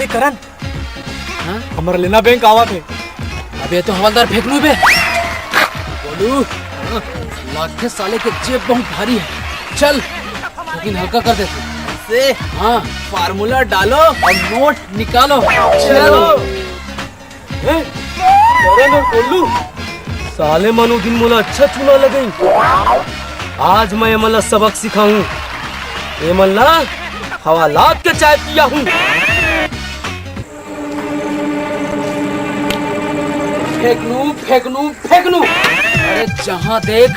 करण हाँ? हमारा लेना बैंक आवा थे। अबे तो हवलदार फेंकनू बे बोलू लाखे साले के जेब बहुत भारी है। चल लेकिन हल्का कर दे से हाँ फार्मूला डालो और नोट निकालो। चलो करण और कोल्लू साले मानो दिन मोला अच्छा चुना लगई। आज मैं ये मला सबक सिखाऊं। ये मला हवालात के चाय पिया हूँ। फेंकनू फेंकनू फेंकनू अरे जहाँ देख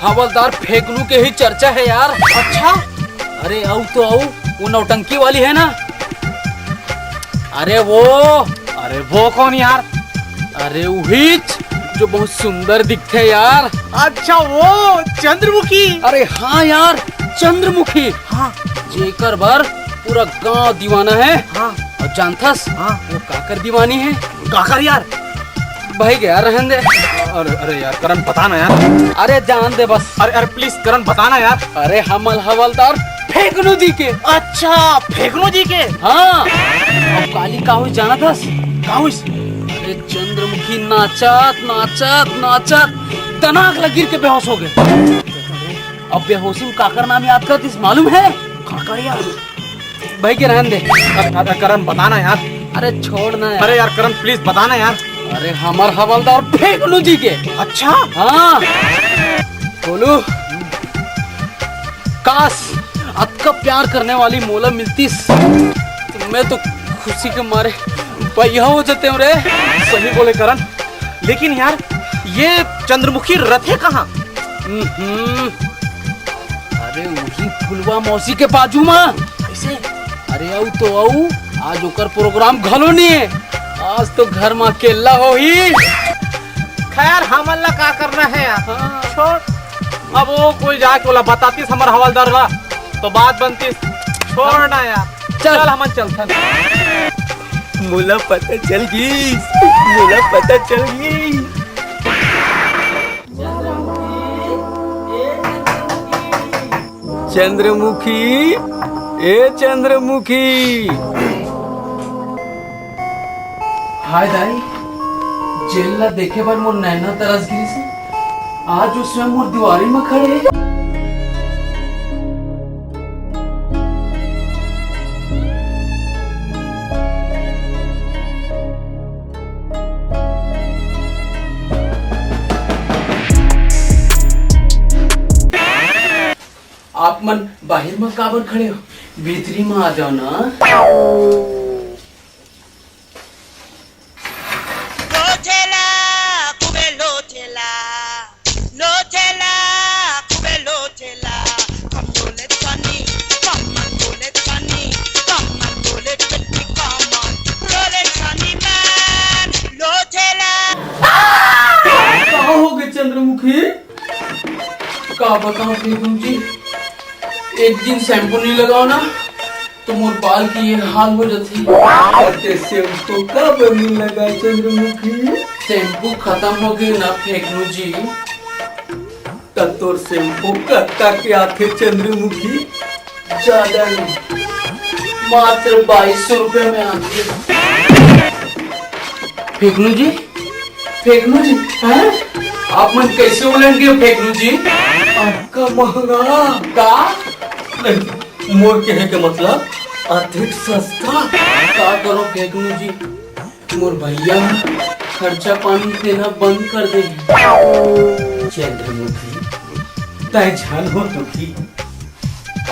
हवलदार फेंकनू के ही चर्चा है यार। अच्छा अरे आओ तो आओ वो नौटंकी वाली है ना। अरे वो कौन यार? अरे वही जो बहुत सुंदर दिखते यार। अच्छा वो चंद्रमुखी। अरे हाँ यार चंद्रमुखी हाँ जेकर बर पूरा गांव दीवाना है। हाँ और जानथस हाँ वो काकर दीवानी है। काकर यार। भाई गया रहन दे। अरे यार करण बताना यार। अरे जान दे बस। अरे प्लीज करण बताना यार। अरे हमल हवलदार फेंकनू जी के। अच्छा फेंकनो जी के। हाँ अब काली काहुस जाना था काहुस। अरे चंद्रमुखी नाचत नाचत नाचत तनाक लग के बेहोश हो गए। अब बेहोशी में काकर नाम याद करतीस मालूम है? काकर यार। भाई के रहन दे। अरे करण बताना यार। अरे छोड़ ना यार। अरे यार करण प्लीज बताना यार। अरे हमार हवलदार फेंकनू जी के। अच्छा हाँ बोलू काश अतका प्यार करने वाली मोला मिलतीस तो मैं तो खुशी के मारे भैया हो जाते हो रे। सही बोले करण। लेकिन यार ये चंद्रमुखी रथे कहाँ? अरे वही फुलवा मौसी के बाजू में। कैसे? अरे आओ तो आओ आज ओकर प्रोग्राम घलो नहीं है। आज तो घर में अकेला हो ही। खैर हमला का करना है यार। हाँ। छोड़ अब वो कोई जाके बोला बतातीस हमार हवलदार ला तो बात बनती। छोड़ना यार। चल हम चलता। मुला पता चल गई। मुला पता चल गई। चंद्रमुखी ए चंद्रमुखी। हाय दाई जेल ला देखे बार मोर नैना तरस गिरी से आज उसमें मोर दीवारी में खड़े। आप मन बाहर में काबर खड़े हो? भीतरी में आ जाओ ना। चंद्रमुखी का बताओ फेंकनू जी एक दिन शैम्पू नहीं लगाओ ना तो मोर बाल की ये हाल हो जाती। शैम्पू कब नहीं लगा चंद्रमुखी? शैम्पू खत्म हो गई ना फेंकनू जी। तब तो शैम्पू कत्ता के आखे चंद्रमुखी। ज्यादा नहीं मात्र 2200 रुपए में आती है। फेंकनू जी हैं? आप मन कैसे बोलेंगे फेंकनू जी? आपका महंगा का मोर कहने के मतलब अधिक सस्ता। का करो फेंकनू जी मोर भैया खर्चा पानी देना बंद कर देगी। चंद्रमुखी तय जान हो दुखी।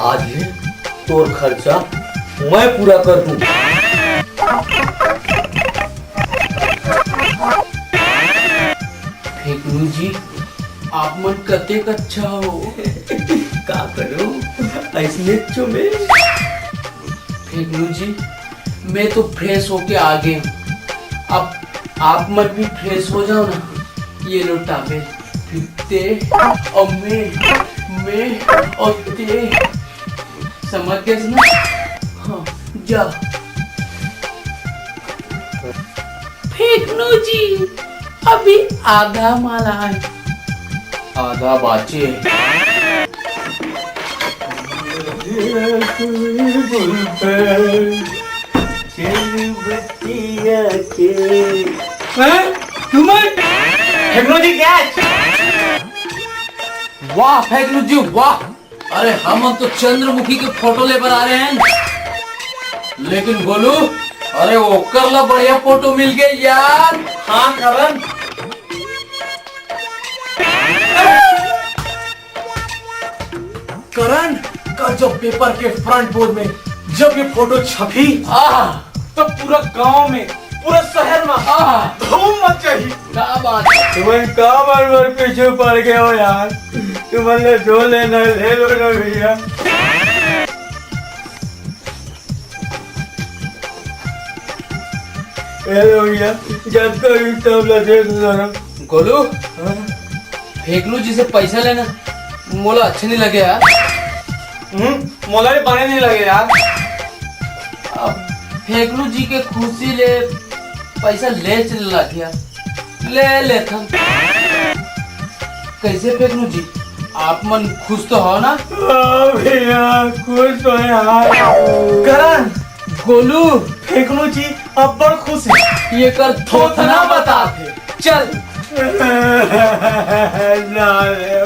आज है तोर खर्चा मैं पूरा कर दूं। फेंकनू जी आप मन कतेक अच्छा हो। का करो ऐसने चो में। फेंकनू जी मैं तो फ्रेश होके आ गई हूँ। अब आप मन भी फ्रेश हो जाओ ना। ये लो टावे फिरते और मैं और ते समझ गए ना? हाँ जा। फेंकनू जी अभी आधा माला है आधा बाचे। तुम्हें फेकनू जी कैच। वाह फेगनू जी वाह। अरे हम तो चंद्रमुखी के फोटो लेकर आ रहे हैं, लेकिन गोलू अरे वो करला बढ़िया फोटो मिल गई यार। हाँ करण, करण का जो पेपर के फ्रंट पेज में जब ये फोटो छपी तो पूरा गांव में, पूरा शहर में धूम मच गई। क्या बात है। तुम का बार पीछे पड़ गए हो यार, तुमने जो लेना ले लो ना भैया। भैया जब कभी तबला देख लो। गोलू फेगनू जी से पैसा लेना मोला अच्छे नहीं लगे यार। मोला भी पाने नहीं लगे यार। अब फेगनू जी के खुशी ले पैसा ले चला गया, ले लेता। कैसे फेगनू जी आप मन खुश तो हो ना? भैया खुश हो यार। करण गोलू फेगनू जी अब बड़ खुश है। ये कर थोथना बता थे। चल ना रे